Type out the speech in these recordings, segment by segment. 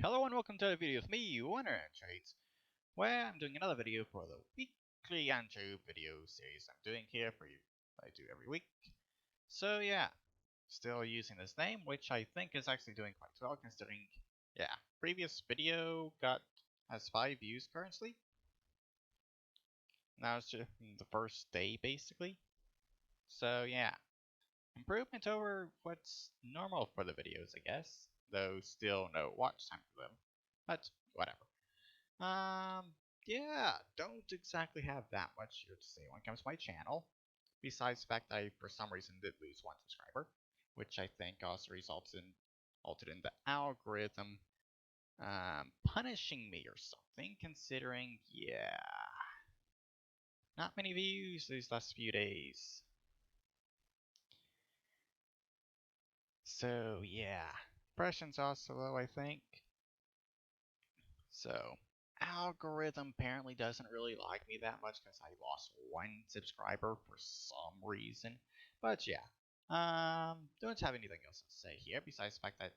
Hello and welcome to the video with me, Trades, where I'm doing another video for the weekly Ancho video series I'm doing here for you. I do every week. So yeah, still using this name, which I think is actually doing quite well considering, yeah, previous video has 5 views currently. Now it's just the first day basically. So yeah, improvement over what's normal for the videos, I guess. Though still no watch time for them. But whatever. Yeah, don't exactly have that much here to say when it comes to my channel. Besides the fact that I, for some reason, did lose 1 subscriber, which I think also altered in the algorithm punishing me or something, considering, yeah, not many views these last few days. So, yeah, impressions also low, I think. So, algorithm apparently doesn't really like me that much because I lost 1 subscriber for some reason. But yeah, don't have anything else to say here besides the fact that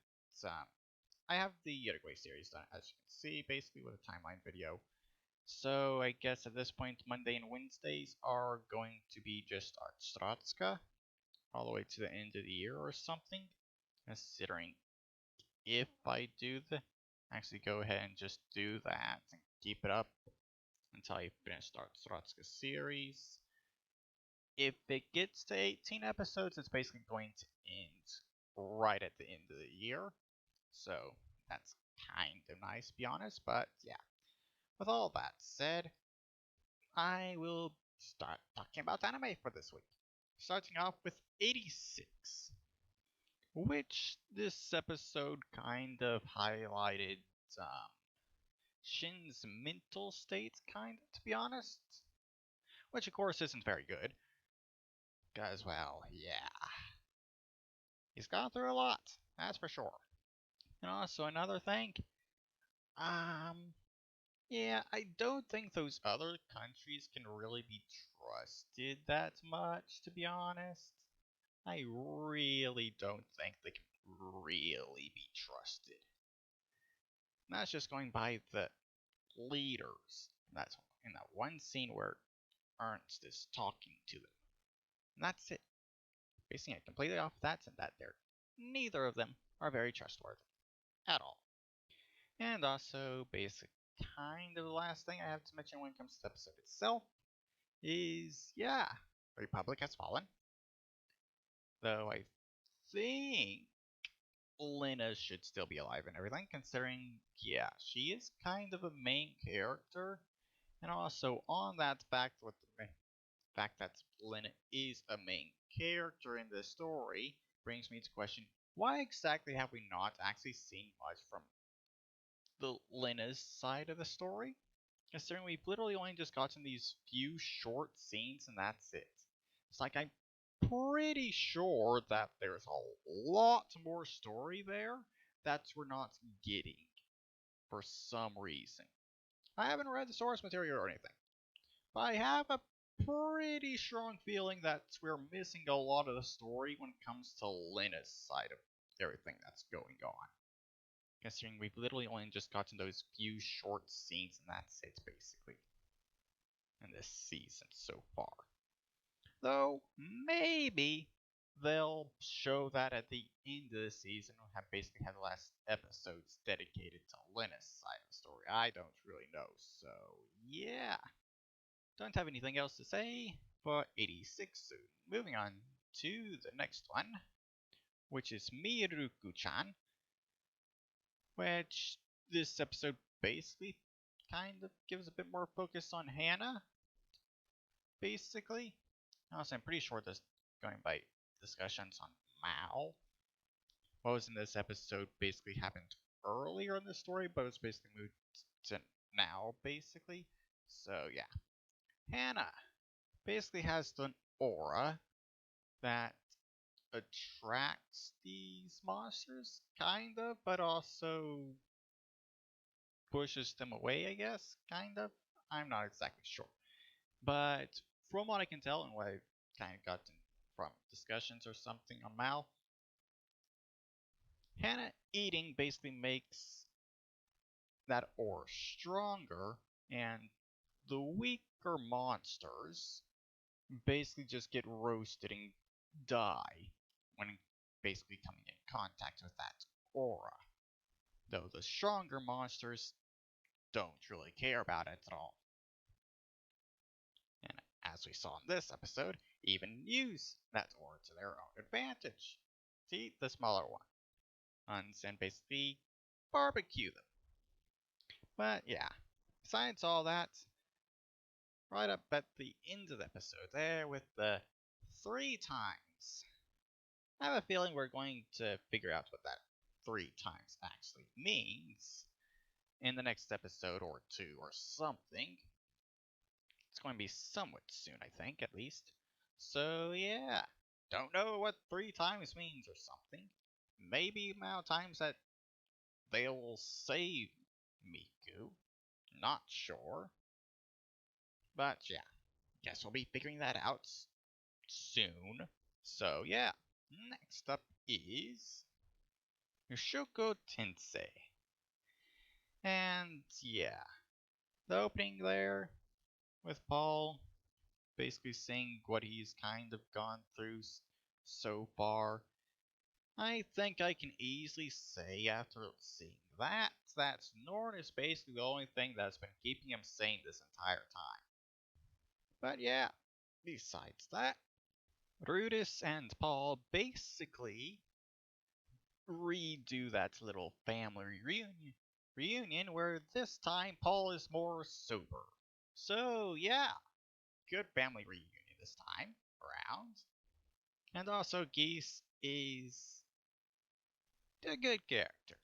I have the Uruguay series done, as you can see, basically with a timeline video. So I guess at this point, Monday and Wednesdays are going to be just Arstratska all the way to the end of the year or something, considering if I do actually go ahead and just do that and keep it up until I finish the Arstratska series. If it gets to 18 episodes, it's basically going to end right at the end of the year. So that's kind of nice, to be honest. But yeah, with all that said, I will start talking about anime for this week. Starting off with 86, which this episode kind of highlighted um, Shin's mental state, kind of, to be honest. Which, of course, isn't very good. Because, well, yeah. He's gone through a lot, that's for sure. And also, another thing, yeah, I don't think those other countries can really be trusted that much, to be honest. I really don't think they can really be trusted. And that's just going by the leaders. That's in that one scene where Ernst is talking to them. And that's it. Basing it completely off that and that neither of them are very trustworthy at all. And also, basic kind of the last thing I have to mention when it comes to the episode itself is, yeah, the Republic has fallen. Though I think Lena should still be alive and everything, considering, yeah, she is kind of a main character. And also, on that fact, with the fact that Lena is a main character in the story, brings me to question, why exactly have we not actually seen much from the Lena's side of the story? Considering we've literally only just gotten these few short scenes and that's it. It's like I'm pretty sure that there's a lot more story there that we're not getting for some reason. I haven't read the source material or anything, but I have a pretty strong feeling that we're missing a lot of the story when it comes to Lena's side of everything that's going on. Considering we've literally only just gotten those few short scenes and that's it basically in this season so far. Though, maybe they'll show that at the end of the season. We'll have basically had the last episodes dedicated to Lena's side of the story. I don't really know, so yeah. Don't have anything else to say for 86 soon. Moving on to the next one, which is Mieruko-chan, which this episode basically kind of gives a bit more focus on Hannah, basically. Also, I'm pretty sure this going by discussions on Mao. What was in this episode basically happened earlier in the story, but it's basically moved to now, basically. So yeah, Hannah basically has an aura that attracts these monsters, kind of, but also pushes them away, I guess, kind of. I'm not exactly sure. But from what I can tell and what I've kind of gotten from discussions or something on Mal, Hannah eating basically makes that are stronger, and the weaker monsters basically just get roasted and die when basically coming in contact with that aura. Though the stronger monsters don't really care about it at all. And as we saw in this episode, even use that aura to their own advantage to eat the smaller ones and basically barbecue them. But yeah, besides all that, right up at the end of the episode there with the 3 times, I have a feeling we're going to figure out what that 3 times actually means in the next episode or two or something. It's going to be somewhat soon, I think, at least. So yeah, don't know what 3 times means or something. Maybe the amount of times that they will save Miku. Not sure. But yeah, guess we'll be figuring that out soon. So yeah, next up is Shoko Tensei. And yeah, the opening there with Paul basically saying what he's kind of gone through so far. I think I can easily say after seeing that Norn is basically the only thing that's been keeping him sane this entire time. But yeah, besides that, Rudis and Paul basically redo that little family reunion where this time Paul is more sober. So yeah, good family reunion this time around. And also Geese is a good character.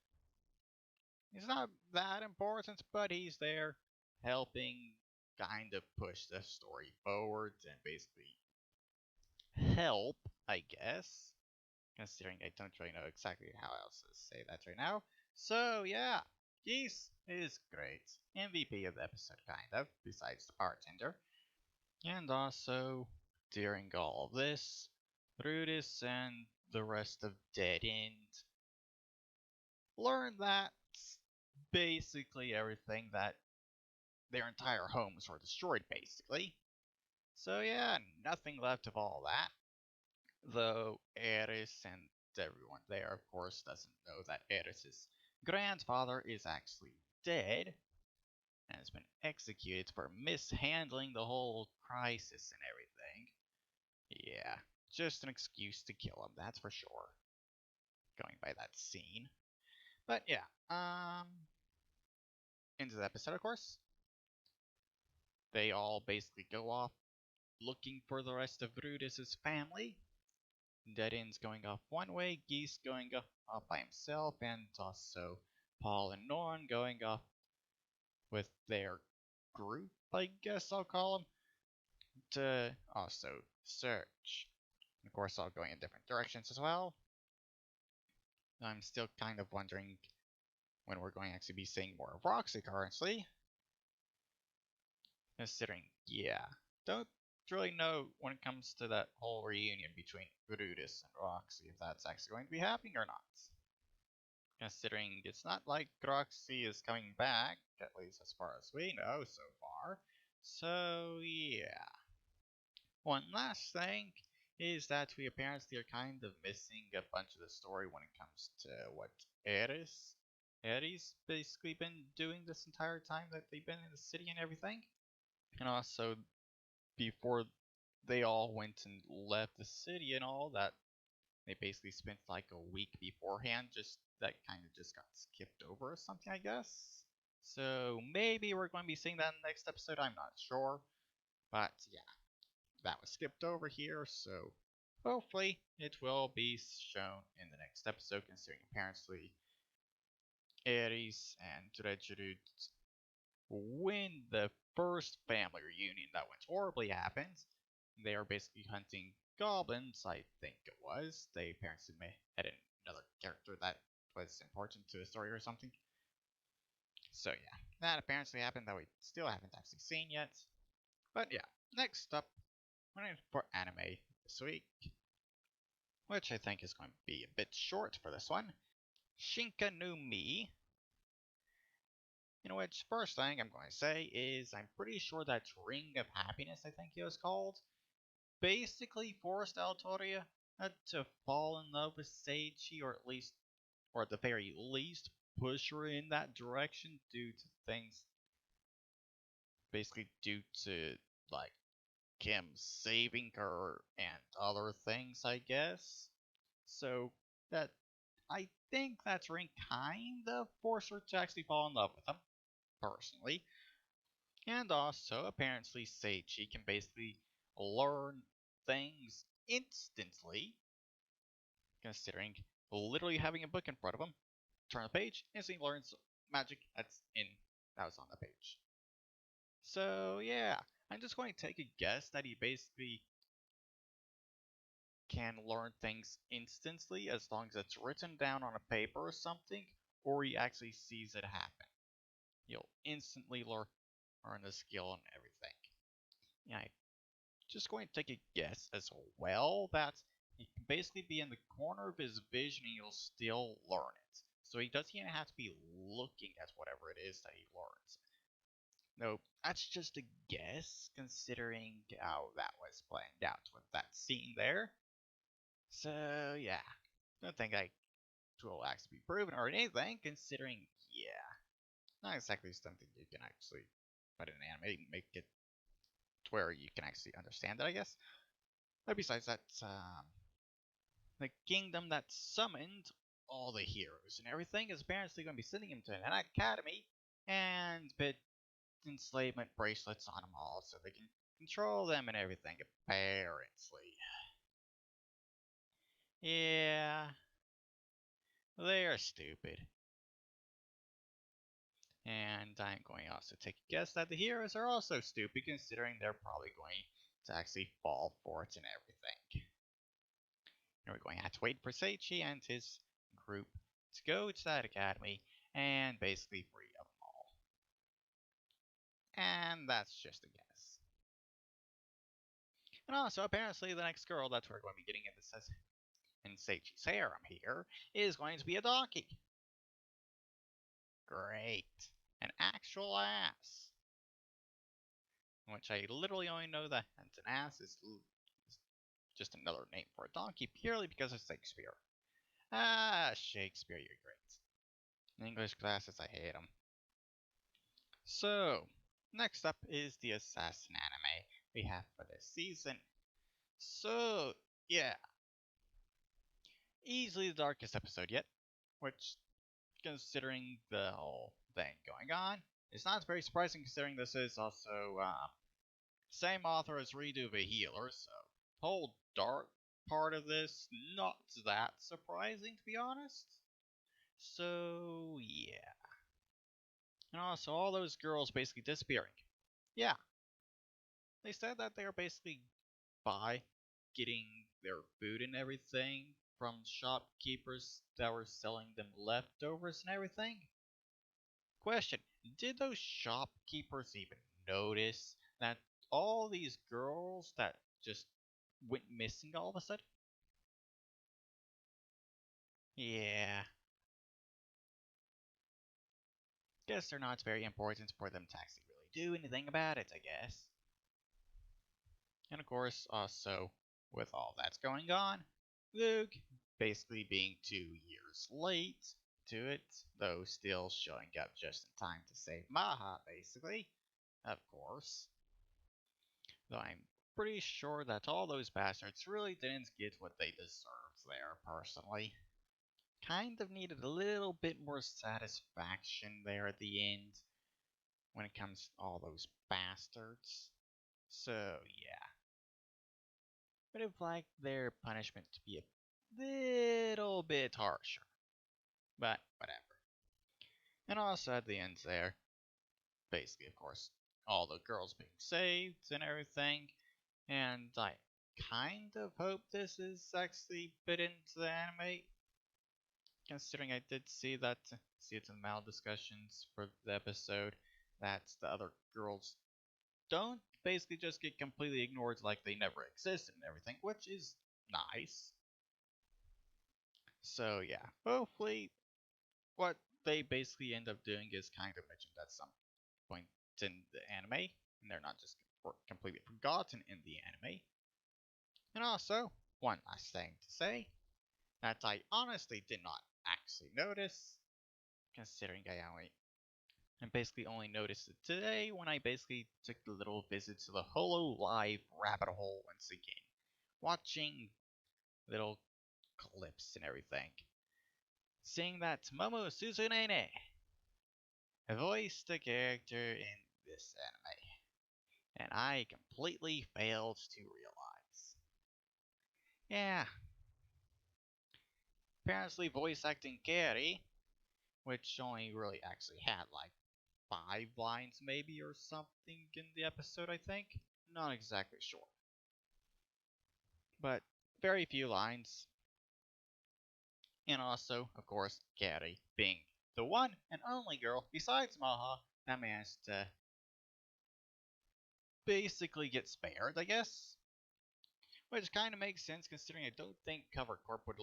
He's not that important, but he's there helping kind of push the story forward and basically help, I guess. Considering I don't really know exactly how else to say that right now. So yeah, Geese is great. MVP of the episode, kind of, besides the bartender. And also, during all of this, Rudis and the rest of Dead End learned that basically everything that their entire homes were destroyed, basically. So yeah, nothing left of all that. Though Eris and everyone there, of course, doesn't know that Eris's grandfather is actually dead and has been executed for mishandling the whole crisis and everything. Yeah, just an excuse to kill him, that's for sure. Going by that scene. But yeah, into the episode, of course. They all basically go off looking for the rest of Rudis's family. Dead End's going off one way, Geese going off by himself, and also Paul and Norn going off with their group, I guess I'll call them, to also search. Of course, all going in different directions as well. I'm still kind of wondering when we're going to actually be seeing more of Roxy currently. Considering, yeah, don't really know when it comes to that whole reunion between Rudis and Roxy if that's actually going to be happening or not. Considering it's not like Roxy is coming back, at least as far as we know so far. So yeah. One last thing is that we apparently are kind of missing a bunch of the story when it comes to what Ares basically been doing this entire time that they've been in the city and everything. And also before they all went and left the city and all that, they basically spent like a week beforehand, just that kind of just got skipped over or something, I guess. So maybe we're going to be seeing that in the next episode, I'm not sure. But yeah, that was skipped over here, so hopefully it will be shown in the next episode, considering apparently Ares and Dredgerud, when the first family reunion that went horribly happened, they are basically hunting goblins, I think it was. They apparently had another character that was important to the story or something. So yeah, that apparently happened that we still haven't actually seen yet. But yeah, next up, we're in for anime this week, which I think is going to be a bit short for this one. Shinka no Mi. In which, first thing I'm going to say is I'm pretty sure that Ring of Happiness, I think it was called, basically forced Altoria to fall in love with Seichi, or at least, or at the very least, push her in that direction due to things, basically due to, like, him saving her and other things, I guess. So, that, I think that's Ring kind of forced her to actually fall in love with him, personally. And also, apparently, Seichi can basically learn things instantly, considering literally having a book in front of him, turn the page, instantly learns magic that was on the page. So yeah, I'm just going to take a guess that he basically can learn things instantly as long as it's written down on a paper or something, or he actually sees it happen. He'll instantly learn the skill and everything. Yeah, I'm just going to take a guess as well that he can basically be in the corner of his vision and he'll still learn it. So he doesn't even have to be looking at whatever it is that he learns. No, that's just a guess, considering how that was planned out with that scene there. So, yeah, don't think I will actually be proven or anything, considering, yeah, not exactly something you can actually put in an anime and make it to where you can actually understand it, I guess. But besides that, the kingdom that summoned all the heroes and everything is apparently going to be sending him to an academy and put enslavement bracelets on them all so they can control them and everything, apparently. Yeah, they are stupid. And I'm going to also take a guess that the heroes are also stupid, considering they're probably going to actually fall for it and everything. And we're going to have to wait for Seichi and his group to go to that academy and basically free them all. And that's just a guess. And also, apparently, the next girl that we're going to be getting in Seichi's harem here is going to be a donkey. Great. An actual ass. Which I literally only know that an ass is just another name for a donkey purely because of Shakespeare. Ah, Shakespeare, you're great. In English classes, I hate them. So, next up is the assassin anime we have for this season. So, yeah. Easily the darkest episode yet, which, considering the whole thing going on, is not very surprising considering this is also, same author as Redo the Healer, so whole dark part of this, not that surprising to be honest. So, yeah. And also, all those girls basically disappearing. Yeah. They said that they are basically by getting their food and everything from shopkeepers that were selling them leftovers and everything. Question, did those shopkeepers even notice that all these girls that just went missing all of a sudden? Yeah. Guess they're not very important for them to actually really do anything about it, I guess. And of course, also, with all that's going on, Luke basically being 2 years late to it, though still showing up just in time to save Maha, basically. Of course. Though I'm pretty sure that all those bastards really didn't get what they deserved there, personally. Kind of needed a little bit more satisfaction there at the end when it comes to all those bastards. So, yeah. Would have liked their punishment to be a little bit harsher. But, whatever. And also at the end there, basically, of course, all the girls being saved and everything. And I kind of hope this is actually fit into the anime, considering I did see it in the mal discussions for the episode, that the other girls don't basically just get completely ignored like they never existed and everything, which is nice. So yeah, hopefully what they basically end up doing is kind of mentioned at some point in the anime, and they're not just completely forgotten in the anime. And also, one last thing to say that I honestly did not actually notice, considering I basically only noticed it today when I basically took a little visit to the Holo Live rabbit hole once again, watching little clips and everything. Seeing that Momo Suzunene voiced the character in this anime, and I completely failed to realize. Yeah, apparently voice acting Gary, which only really actually had like 5 lines maybe or something in the episode, I think. Not exactly sure. But very few lines. And also, of course, Gary being the one and only girl besides Maha that managed to basically get spared, I guess. Which kind of makes sense considering I don't think Cover Corp would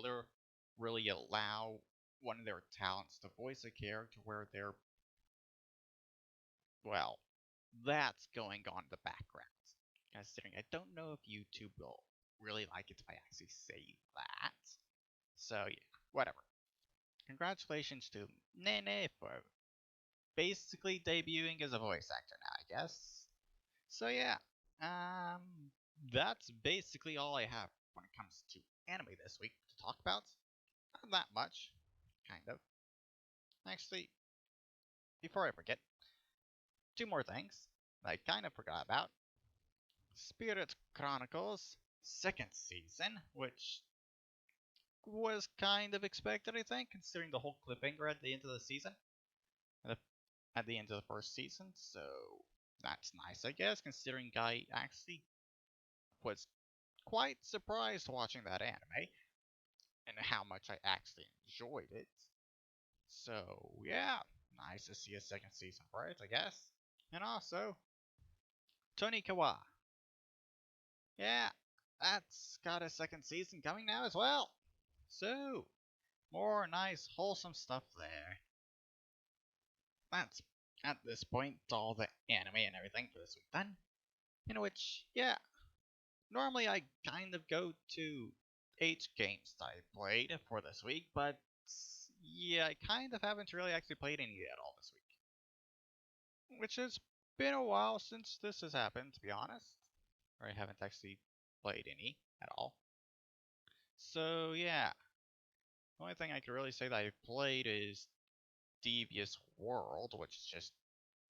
really allow one of their talents to voice a character where they're, well, that's going on in the background. Considering I don't know if YouTube will really like it if I actually say that. So yeah, whatever. Congratulations to Nene for basically debuting as a voice actor now, I guess. So yeah, um, that's basically all I have when it comes to anime this week to talk about. Not that much, kind of. Actually, before I forget, 2 more things I kind of forgot about. Spirit Chronicles second season, which was kind of expected, I think, considering the whole cliffhanger at the end of the season, at the end of the first season. So that's nice, I guess, considering I actually was quite surprised watching that anime and how much I actually enjoyed it. So yeah, nice to see a second season for it, I guess. And also, Tony Kawa. Yeah, that's got a second season coming now as well. So, more nice, wholesome stuff there. That's, at this point, all the anime and everything for this week done. In which, yeah, normally I kind of go to 8 games that I played for this week, but yeah, I kind of haven't really actually played any at all this week. Which has been a while since this has happened, to be honest. Or I haven't actually played any at all. So yeah, the only thing I can really say that I've played is Devious World, which is just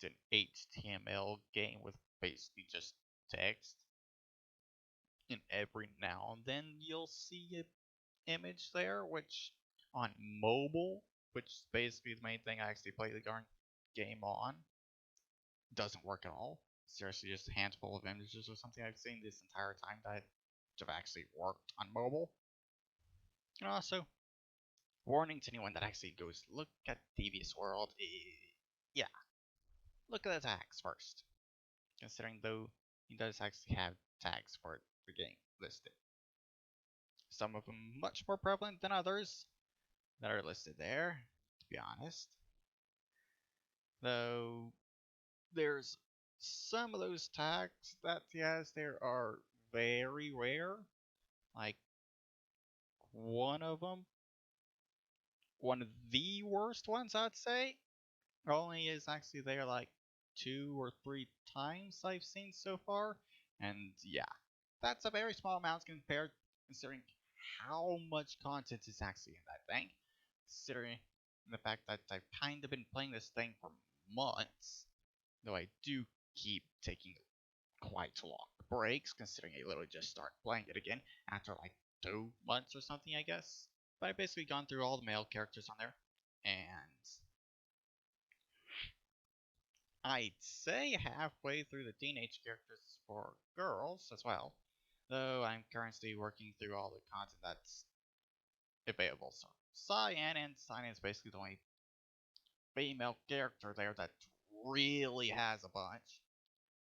an HTML game with basically just text. And every now and then you'll see an image there, which on mobile, which is basically the main thing I actually play the game on, doesn't work at all. Seriously, just a handful of images or something I've seen this entire time that have actually worked on mobile. And also, warning to anyone that actually goes look at Devious World. Yeah, look at the tags first. Considering though he does actually have tags for the game listed. Some of them much more prevalent than others that are listed there, to be honest. Though there's some of those tags that yes, there are very rare. Like one of them, one of the worst ones I'd say, only is actually there like 2 or 3 times I've seen so far. And yeah, that's a very small amount compared considering how much content is actually in that thing. Considering the fact that I've kind of been playing this thing for months, though I do keep taking quite long breaks, considering I literally just start playing it again after like 2 months or something, I guess. But I've basically gone through all the male characters on there, and I'd say halfway through the teenage characters for girls as well. Though I'm currently working through all the content that's available. So Cyan, and Cyan is basically the only female character there that really has a bunch.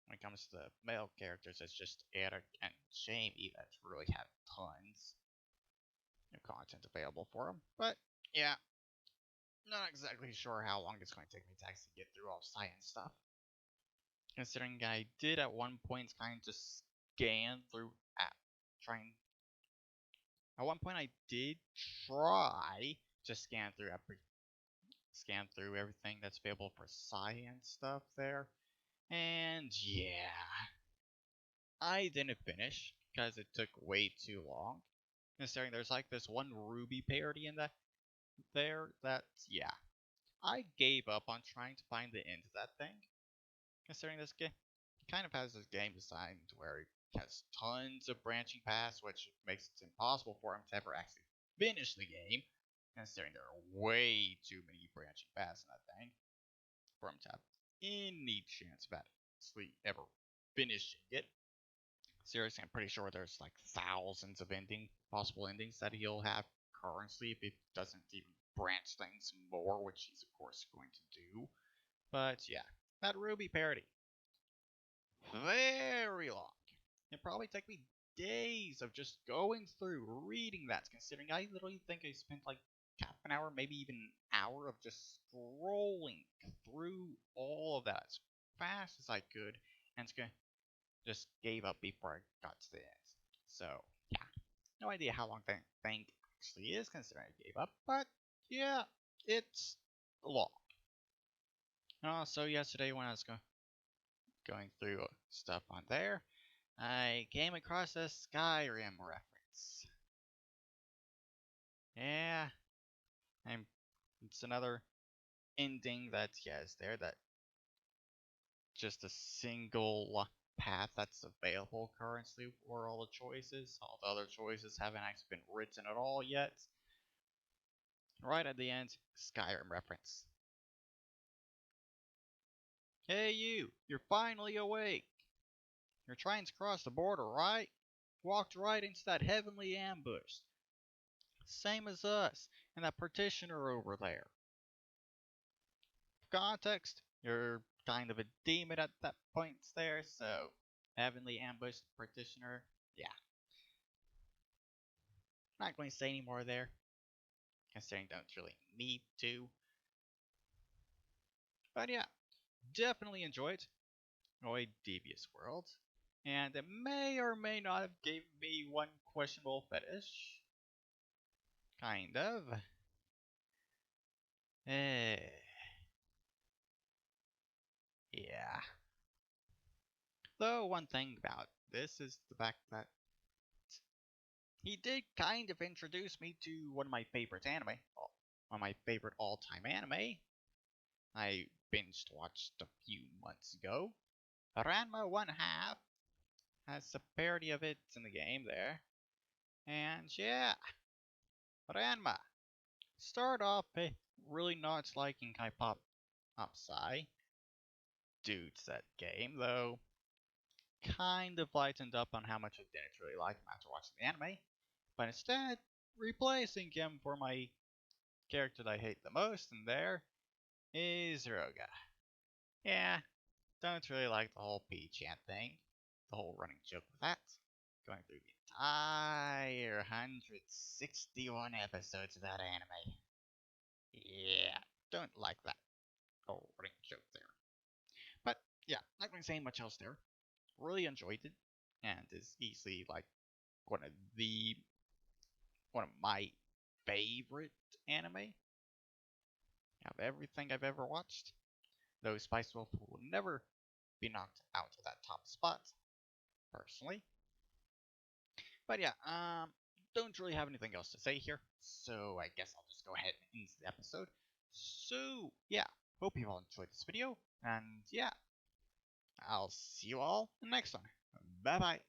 When it comes to the male characters, it's just Eric and Jamie that really have tons of content available for them. But yeah, Not exactly sure how long it's going to take me to actually get through all science stuff. Considering I did at one point kind of just scan through trying. At one point I did try to scan through everything that's available for science stuff there. And yeah, I didn't finish because it took way too long. Considering there's like this one Ruby parody in that yeah. I gave up on trying to find the end to that thing. Considering this game kind of has this game designed where it has tons of branching paths, which makes it impossible for him to ever actually finish the game. Considering there are way too many branching paths in that thing for him to have any chance of actually ever finishing it. Seriously, I'm pretty sure there's like thousands of possible endings that he'll have currently if he doesn't even branch things more, which he's of course going to do. But yeah, that Ruby parody, very long. It'd probably take me days of just going through reading that, considering I literally think I spent like half an hour, maybe even an hour of just scrolling through all of that as fast as I could, and just gave up before I got to the end. So yeah, no idea how long that thing actually is, considering I gave up, but yeah, it's long. So yesterday when I was going through stuff on there, I came across a Skyrim reference. Yeah, it's another ending that is there that just a single path that's available currently for all the choices. All the other choices haven't actually been written at all yet. Right at the end, Skyrim reference. Hey you, you're finally awake. You're trying to cross the border, right? Walked right into that heavenly ambush. Same as us, and that partitioner over there. For context, you're kind of a demon at that point there, so heavenly ambush partitioner, yeah. Not going to say any more there, considering don't really need to. But yeah, definitely enjoyed Devious World. And it may or may not have gave me one questionable fetish. Kind of. Eh. Yeah. Though one thing about this is the fact that he did kind of introduce me to one of my favorite anime. One of my favorite all-time anime. I binged watched a few months ago. Ranma 1/2 has a parody of it in the game there. And yeah, Ranma. Start off really not liking K-pop Psy due to that game, though kind of lightened up on how much I didn't really like him after watching the anime, but instead replacing him for my character that I hate the most, and there is Roga. Yeah, don't really like the whole P-chant thing, the whole running joke with that. Going through the entire 161 episodes of that anime. Yeah, don't like that whole running joke there. But yeah, not going to say much else there. Really enjoyed it, and is easily like one of the one of my favorite anime of everything I've ever watched. Though Spice Wolf will never be knocked out of that top spot, personally. But yeah, don't really have anything else to say here, so I guess I'll just go ahead and end the episode. So yeah, hope you all enjoyed this video, and yeah, I'll see you all in the next one. Bye bye.